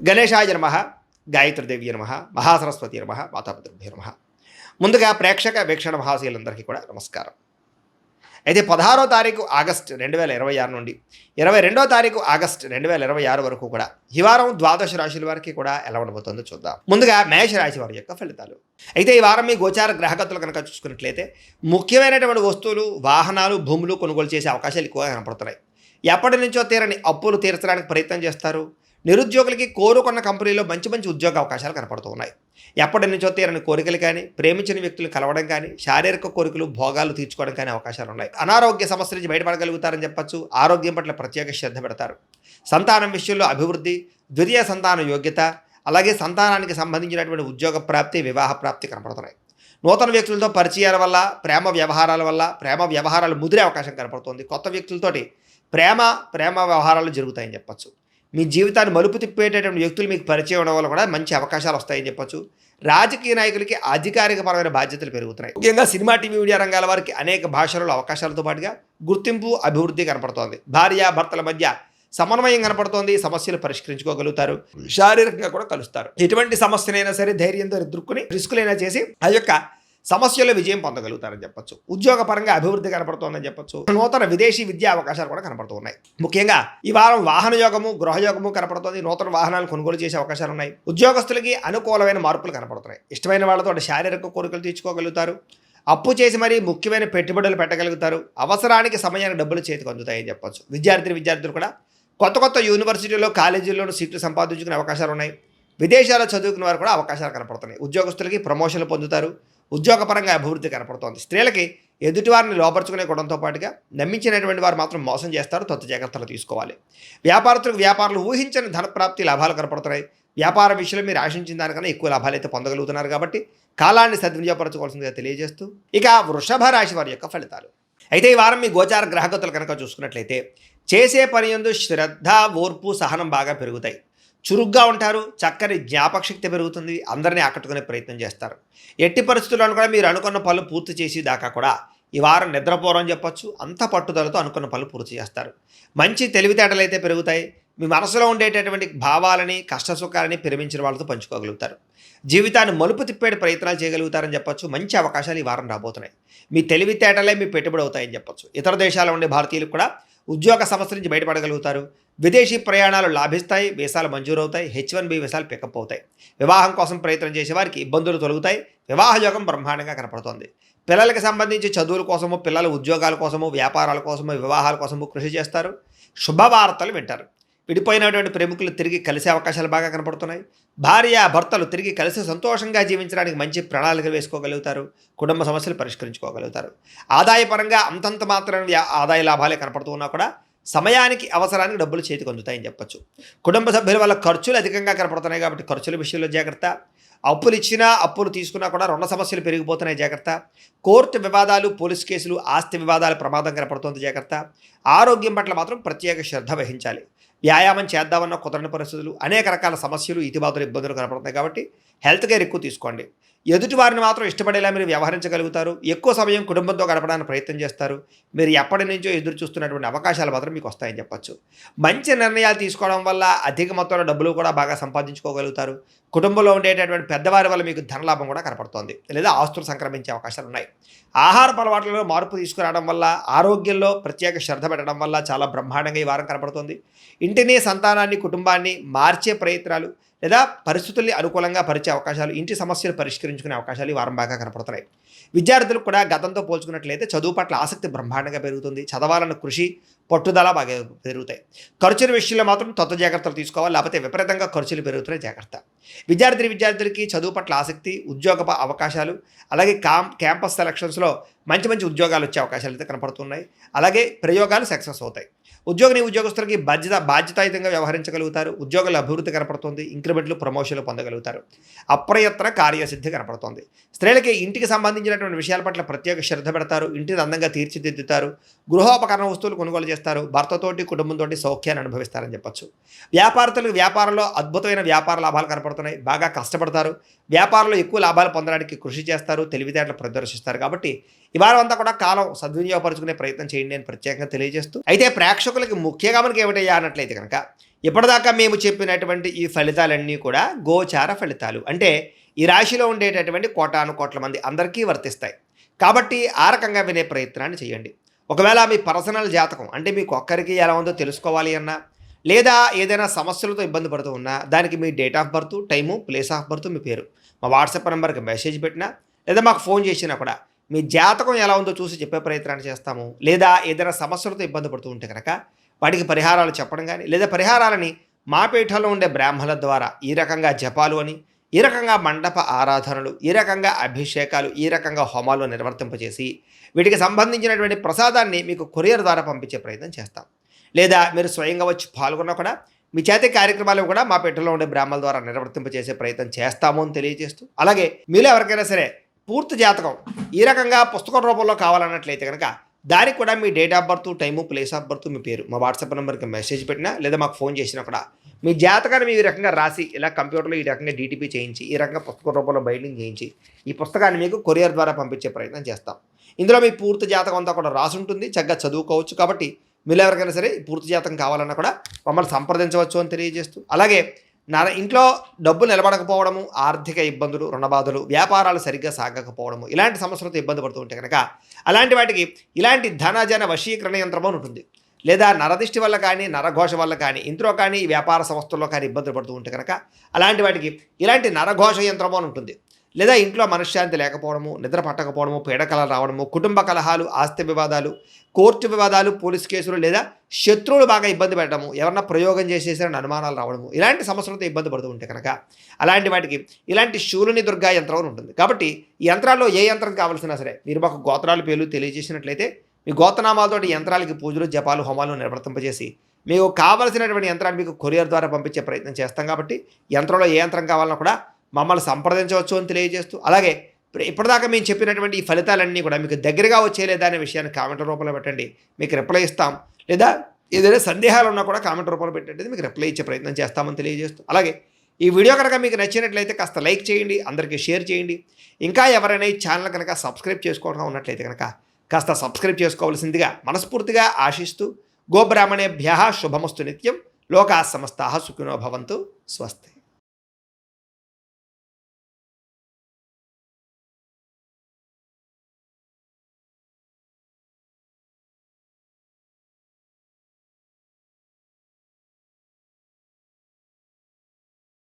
గణేశాయ నమః, గాయత్రీదేవి నమః, మహాసరస్వతి నమః, మాతాపితృభ్యో నమః. ముందుగా ప్రేక్షక వీక్షణ మహాశీలందరికీ కూడా నమస్కారం. అయితే 16వ తారీఖు ఆగస్టు 2026 నుండి 22వ తారీఖు ఆగస్టు 2026 వరకు కూడా ఈ వారం ద్వాదశ రాశుల వారికి కూడా ఎలా ఉండబోతుందో చూద్దాం. ముందుగా మేషరాశి వారి యొక్క ఫలితాలు. అయితే ఈ వారం మీ గోచార గ్రహగతులు కనుక చూసుకున్నట్లయితే ముఖ్యమైనటువంటి వస్తువులు, వాహనాలు, భూములు కొనుగోలు చేసే అవకాశాలు ఎక్కువగా కనపడుతున్నాయి. ఎప్పటి నుంచో తీరని అప్పులు తీర్చడానికి ప్రయత్నం చేస్తారు. నిరుద్యోగులకి కోరుకున్న కంపెనీలో మంచి మంచి ఉద్యోగ అవకాశాలు కనపడుతూ ఉన్నాయి. ఎప్పటి నుంచో తీరని కోరికలు కానీ, ప్రేమించిన వ్యక్తులు కలవడం కానీ, శారీరక కోరికలు, భోగాలు తీర్చుకోవడం కానీ అవకాశాలు ఉన్నాయి. అనారోగ్య సమస్యల నుంచి బయటపడగలుగుతారని చెప్పచ్చు. ఆరోగ్యం పట్ల ప్రత్యేక శ్రద్ధ పెడతారు. సంతానం విషయంలో అభివృద్ధి, ద్వితీయ సంతాన యోగ్యత, అలాగే సంతానానికి సంబంధించినటువంటి ఉద్యోగ ప్రాప్తి, వివాహ ప్రాప్తి కనపడుతున్నాయి. నూతన వ్యక్తులతో పరిచయాల వల్ల, ప్రేమ వ్యవహారాలు ముదిరే అవకాశం కనపడుతుంది. కొత్త వ్యక్తులతోటి ప్రేమ వ్యవహారాలు జరుగుతాయని చెప్పచ్చు. మీ జీవితాన్ని మలుపు తిప్పేటటువంటి వ్యక్తులు మీకు పరిచయం అవడం వల్ల కూడా మంచి అవకాశాలు వస్తాయని చెప్పచ్చు. రాజకీయ నాయకులకి అధికారికపరమైన బాధ్యతలు పెరుగుతున్నాయి. ముఖ్యంగా సినిమా, టీవీ, మీడియా రంగాల వారికి అనేక భాషలలో అవకాశాలతో పాటుగా గుర్తింపు, అభివృద్ధి కనపడుతోంది. భార్యాభర్తల మధ్య సమన్వయం కనపడుతోంది. సమస్యలు పరిష్కరించుకోగలుగుతారు. శారీరకంగా కూడా కలుస్తారు. ఎటువంటి సమస్యనైనా సరే ధైర్యంతో ఎదుర్కొని రిస్కులైనా చేసి ఆ యొక్క సమస్యల్లో విజయం పొందగలుగుతారని చెప్పచ్చు. ఉద్యోగపరంగా అభివృద్ధి కనపడుతోందని చెప్పచ్చు. నూతన విదేశీ విద్యా అవకాశాలు కూడా కనపడుతున్నాయి. ముఖ్యంగా ఈ వారం వాహన యోగము, గృహయోగము కనపడుతుంది. నూతన వాహనాలు కొనుగోలు చేసే అవకాశాలు ఉన్నాయి. ఉద్యోగస్తులకి అనుకూలమైన మార్పులు కనపడుతున్నాయి. ఇష్టమైన వాళ్ళతో శారీరక కోరికలు తీర్చుకోగలుగుతారు. అప్పు చేసి మరీ ముఖ్యమైన పెట్టుబడులు పెట్టగలుగుతారు. అవసరానికి సమయానికి డబ్బులు చేతికి అందుతాయని చెప్పచ్చు. విద్యార్థులు కూడా కొత్త యూనివర్సిటీలో, కాలేజీల్లోనూ సీట్లు సంపాదించుకునే అవకాశాలు ఉన్నాయి. విదేశాల్లో చదువుకునే వారు కూడా అవకాశాలు కనపడుతున్నాయి. ఉద్యోగస్తులకి ప్రమోషన్లు పొందుతారు. ఉద్యోగపరంగా అభివృద్ధి కనపడుతోంది. స్త్రీలకి ఎదుటివారిని లోపరుచుకునే గుణంతో పాటుగా నమ్మించినటువంటి వారు మాత్రం మోసం చేస్తారు. జాగ్రత్తలు తీసుకోవాలి. వ్యాపారస్తులకు వ్యాపారాలు ఊహించని ధనప్రాప్తి, లాభాలు కనపడుతున్నాయి. వ్యాపార విషయంలో మీరు ఆశించిన దానికన్నా ఎక్కువ లాభాలు అయితే పొందగలుగుతున్నారు. కాబట్టి కాలాన్ని సద్వినియోగపరచుకోవాల్సిందిగా తెలియజేస్తూ ఇక వృషభ రాశి వారి యొక్క ఫలితాలు. అయితే ఈ వారం మీ గోచార గ్రహగతులు కనుక చూసుకున్నట్లయితే చేసే పని యందు శ్రద్ధ, ఓర్పు, సహనం బాగా పెరుగుతాయి. చురుగ్గా ఉంటారు. చక్కని జ్ఞాపకశక్తి పెరుగుతుంది. అందరినీ ఆకట్టుకునే ప్రయత్నం చేస్తారు. ఎట్టి పరిస్థితుల్లో కూడా మీరు అనుకున్న పనులు పూర్తి చేసి దాకా కూడా ఈ వారం నిద్రపోరని చెప్పచ్చు. అంత పట్టుదలతో అనుకున్న పనులు పూర్తి చేస్తారు. మంచి తెలివితేటలు అయితే పెరుగుతాయి. మీ మనసులో ఉండేటటువంటి భావాలని, కష్టసుఖాలని ప్రేమించిన వాళ్ళతో పంచుకోగలుగుతారు. జీవితాన్ని మలుపు తిప్పే ప్రయత్నాలు చేయగలుగుతారని చెప్పచ్చు. మంచి అవకాశాలు ఈ వారం రాబోతున్నాయి. మీ తెలివితేటలే మీ పెట్టుబడి అవుతాయని చెప్పచ్చు. ఇతర దేశాల్లో ఉండే భారతీయులకు కూడా ఉద్యోగ సమస్య నుంచి బయటపడగలుగుతారు. విదేశీ ప్రయాణాలు లాభిస్తాయి. వీసాలు మంజూరవుతాయి. H1B వీసాలు పికప్ అవుతాయి. వివాహం కోసం ప్రయత్నం చేసే వారికి ఇబ్బందులు తొలగుతాయి. వివాహ యోగం బ్రహ్మాండంగా కనపడుతోంది. పిల్లలకి సంబంధించి చదువుల కోసము, పిల్లల ఉద్యోగాల కోసము, వ్యాపారాల కోసము, వివాహాల కోసము కృషి చేస్తారు. శుభవార్తలు వింటారు. విడిపోయినటువంటి ప్రేమికులు తిరిగి కలిసే అవకాశాలు బాగా కనపడుతున్నాయి. భర్తలు తిరిగి కలిసి సంతోషంగా జీవించడానికి మంచి ప్రణాళికలు వేసుకోగలుగుతారు. కుటుంబ సమస్యలు పరిష్కరించుకోగలుగుతారు. ఆదాయపరంగా అంతంత మాత్రమే ఆదాయ లాభాలే కనపడుతూ ఉన్నా కూడా సమయానికి, అవసరానికి డబ్బులు చేతికి అందుతాయని చెప్పచ్చు. కుటుంబ సభ్యుల వల్ల ఖర్చులు అధికంగా కనపడుతున్నాయి. కాబట్టి ఖర్చుల విషయంలో జాగ్రత్త. అప్పులు ఇచ్చినా, అప్పులు తీసుకున్నా కూడా రుణ సమస్యలు పెరిగిపోతున్నాయి. జాగ్రత్త. కోర్టు వివాదాలు, పోలీస్ కేసులు, ఆస్తి వివాదాల ప్రమాదం కనపడుతుంది. జాగ్రత్త. ఆరోగ్యం పట్ల మాత్రం ప్రత్యేక శ్రద్ధ వహించాలి. వ్యాయామం చేద్దామన్న కుదరని పరిస్థితులు, అనేక రకాల సమస్యలు, ఇతిబాతులు, ఇబ్బందులు కనపడుతున్నాయి. కాబట్టి హెల్త్ కేర్ ఎక్కువ తీసుకోండి. ఎదుటి వారిని మాత్రం ఇష్టపడేలా మీరు వ్యవహరించగలుగుతారు. ఎక్కువ సమయం కుటుంబంతో గడపడానికి ప్రయత్నం చేస్తారు. మీరు ఎప్పటి నుంచో ఎదురు చూస్తున్నటువంటి అవకాశాలు మాత్రం మీకు వస్తాయని చెప్పచ్చు. మంచి నిర్ణయాలు తీసుకోవడం వల్ల అధిక మొత్తంలో డబ్బులు కూడా బాగా సంపాదించుకోగలుగుతారు. కుటుంబంలో ఉండేటటువంటి పెద్దవారి వల్ల మీకు ధనలాభం కూడా కనపడుతోంది. లేదా ఆస్తులు సంక్రమించే అవకాశాలు ఉన్నాయి. ఆహారపు అలవాట్లలో మార్పు తీసుకురావడం వల్ల, ఆరోగ్యంలో ప్రత్యేక శ్రద్ధ పెట్టడం వల్ల చాలా బ్రహ్మాండంగా ఈ వారం కనపడుతుంది. ఇంటిని, సంతానాన్ని, కుటుంబాన్ని మార్చే ప్రయత్నాలు లేదా పరిస్థితుల్ని అనుకూలంగా పరిచే అవకాశాలు, ఇంటి సమస్యలు పరిష్కరించుకునే అవకాశాలు ఈ వారం బాగా కనపడుతున్నాయి. విద్యార్థులకు కూడా గతంతో పోల్చుకున్నట్లయితే చదువు పట్ల ఆసక్తి బ్రహ్మాండంగా పెరుగుతుంది. చదవాలన్న కృషి, పట్టుదల బాగా పెరుగుతాయి. ఖర్చుల విషయంలో మాత్రం జాగ్రత్తలు తీసుకోవాలి. లేకపోతే విపరీతంగా ఖర్చులు పెరుగుతున్నాయి. జాగ్రత్త. విద్యార్థులకి చదువు పట్ల ఆసక్తి, ఉద్యోగ అవకాశాలు, అలాగే క్యాంపస్ సెలక్షన్స్లో మంచి ఉద్యోగాలు వచ్చే అవకాశాలు అయితే కనపడుతున్నాయి. అలాగే ప్రయోగాలు సక్సెస్ అవుతాయి. ఉద్యోగస్తులకి బాధ్యతాయుతంగా వ్యవహరించగలుగుతారు. ఉద్యోగాల అభివృద్ధి కనపడుతుంది. ఇంక్రిమెంట్లు, ప్రమోషన్లు పొందగలుగుతారు. అప్రయత్న కార్యసిద్ధి కనపడుతుంది. స్త్రీలకి ఇంటికి సంబంధించినటువంటి విషయాల పట్ల ప్రత్యేక శ్రద్ధ పెడతారు. ఇంటిని అందంగా తీర్చిదిద్దుతారు. గృహోపకరణ వస్తువులు కొనుగోలు చేస్తారు. భర్తతోటి, కుటుంబంతో సౌఖ్యాన్ని అనుభవిస్తారని చెప్పచ్చు. వ్యాపారంలో అద్భుతమైన వ్యాపార లాభాలు కనపడుతున్నాయి. బాగా కష్టపడతారు. వ్యాపారంలో ఎక్కువ లాభాలు పొందడానికి కృషి చేస్తారు. తెలివితేటలు ప్రదర్శిస్తారు. కాబట్టి ఈ వారం అంతా కూడా కాలం సద్వినియోగపరుచుకునే ప్రయత్నం చేయండి అని ప్రత్యేకంగా తెలియజేస్తూ, అయితే ప్రేక్షకులకి ముఖ్యంగా మనకి ఏమిటయ్యా అన్నట్లయితే కనుక ఇప్పటిదాకా మేము చెప్పినటువంటి ఈ ఫలితాలన్నీ కూడా గోచార ఫలితాలు. అంటే ఈ రాశిలో ఉండేటటువంటి కోటాను కోట్ల మంది అందరికీ వర్తిస్తాయి. కాబట్టి ఆ రకంగా వినే ప్రయత్నాన్ని చేయండి. ఒకవేళ మీ పర్సనల్ జాతకం అంటే మీకు ఒక్కరికి ఎలా ఉందో తెలుసుకోవాలి అన్నా, లేదా ఏదైనా సమస్యలతో ఇబ్బంది పడుతూ ఉన్నా, దానికి మీ date of birth, time, place of birth, మీ పేరు మా వాట్సాప్ నెంబర్కి మెసేజ్ పెట్టినా, లేదా మాకు ఫోన్ చేసినా కూడా మీ జాతకం ఎలా ఉందో చూసి చెప్పే ప్రయత్నాన్ని చేస్తాము. లేదా ఏదైనా సమస్యలతో ఇబ్బంది పడుతూ ఉంటే కనుక వాటికి పరిహారాలు చెప్పడం కానీ, లేదా పరిహారాలని మా పీఠంలో ఉండే బ్రాహ్మణుల ద్వారా ఈ రకంగా జపాలు అని, ఈ రకంగా మండప ఆరాధనలు, ఈ రకంగా అభిషేకాలు, ఈ రకంగా హోమాలు నిర్వర్తింపజేసి వీటికి సంబంధించినటువంటి ప్రసాదాన్ని మీకు కొరియర్ ద్వారా పంపించే ప్రయత్నం చేస్తాం. లేదా మీరు స్వయంగా వచ్చి పాల్గొన్నా కూడా మీ చేతి కార్యక్రమాలు కూడా మా పీఠంలో ఉండే బ్రాహ్మణుల ద్వారా నిర్వర్తింపజేసే ప్రయత్నం చేస్తాము అని తెలియజేస్తూ, అలాగే మీలో ఎవరికైనా సరే పూర్తి జాతకం ఈ రకంగా పుస్తకం రూపంలో కావాలన్నట్లయితే కనుక దానికి కూడా మీ date of birth, time, place of birth, మీ పేరు మా వాట్సాప్ నెంబర్కి మెసేజ్ పెట్టినా, లేదా మాకు ఫోన్ చేసినా కూడా మీ జాతకాన్ని మీ ఈ రకంగా రాసి ఇలా కంప్యూటర్లో ఈ రకంగా డీటీపీ చేయించి, ఈ రకంగా పుస్తకం రూపంలో బైండింగ్ చేయించి ఈ పుస్తకాన్ని మీకు కొరియర్ ద్వారా పంపించే ప్రయత్నం చేస్తాం. ఇందులో మీ పూర్తి జాతకం అంతా కూడా రాసి ఉంటుంది, చక్కగా చదువుకోవచ్చు. కాబట్టి మీరు ఎవరికైనా సరే పూర్తి జాతకం కావాలన్నా కూడా మమ్మల్ని సంప్రదించవచ్చు అని తెలియజేస్తూ, అలాగే ఇంట్లో డబ్బు నిలబడకపోవడము, ఆర్థిక ఇబ్బందులు, రుణబాధలు, వ్యాపారాలు సరిగ్గా సాగకపోవడము, ఇలాంటి సమస్యలతో ఇబ్బంది పడుతూ ఉంటే కనుక అలాంటి వాటికి ఇలాంటి ధనజన వశీకరణ యంత్రం అని ఉంటుంది. లేదా నరదిష్టి వల్ల కానీ, నరఘోష వల్ల కానీ, ఇంట్లో కానీ, వ్యాపార సంస్థల్లో కానీ ఇబ్బందులు పడుతూ ఉంటే కనుక అలాంటి వాటికి ఇలాంటి నరఘోష యంత్రం అని ఉంటుంది. లేదా ఇంట్లో మనశ్శాంతి లేకపోవడము, నిద్ర పట్టకపోవడము, పీడకలలు రావడము, కుటుంబ కలహాలు, ఆస్తి వివాదాలు, కోర్టు వివాదాలు, పోలీస్ కేసులు, లేదా శత్రువులు బాగా ఇబ్బంది పెట్టడము, ఎవరన్నా ప్రయోగం చేసేసారని అనుమానాలు రావడము, ఇలాంటి సమస్యలతో ఇబ్బంది పడుతూ ఉంటే కనుక అలాంటి వాటికి ఇలాంటి శూలుని దుర్గా యంత్రం అని ఉంటుంది. కాబట్టి ఈ యంత్రాల్లో ఏ యంత్రం కావాల్సినా సరే మీరు మాకు గోత్రాలు పేర్లు తెలియజేసినట్లయితే మీ గోత్రనామాలతోటి యంత్రాలకి పూజలు, జపాలు, హోమాలు నిర్వర్తింపజేసి మీకు కావలసినటువంటి యంత్రాన్ని మీకు కొరియర్ ద్వారా పంపించే ప్రయత్నం చేస్తాం. కాబట్టి యంత్రంలో ఏ యంత్రం కావాలన్నా కూడా మమ్మల్ని సంప్రదించవచ్చు అని తెలియజేస్తూ, అలాగే ఇప్పటిదాకా మేము చెప్పినటువంటి ఈ ఫలితాలన్నీ కూడా మీకు దగ్గరగా వచ్చేలేదా అనే విషయాన్ని కామెంట్ రూపంలో పెట్టండి, మీకు రిప్లై ఇస్తాం. లేదా ఏదైనా సందేహాలు ఉన్నా కూడా కామెంట్ రూపంలో పెట్టండి, మీకు రిప్లై ఇచ్చే ప్రయత్నం చేస్తామని తెలియజేస్తూ, అలాగే ఈ వీడియో కనుక మీకు నచ్చినట్లయితే కాస్త లైక్ చేయండి, అందరికీ షేర్ చేయండి. ఇంకా ఎవరైనా ఈ ఛానల్ కనుక సబ్స్క్రైబ్ చేసుకోవడం ఉన్నట్లయితే కనుక కాస్త సబ్స్క్రైబ్ చేసుకోవాల్సిందిగా మనస్ఫూర్తిగా ఆశిస్తూ, గోబ్రాహ్మణేభ్యః శుభమస్తు నిత్యం, లోకాః సమస్తాః సుఖినో భవంతు, స్వస్తి.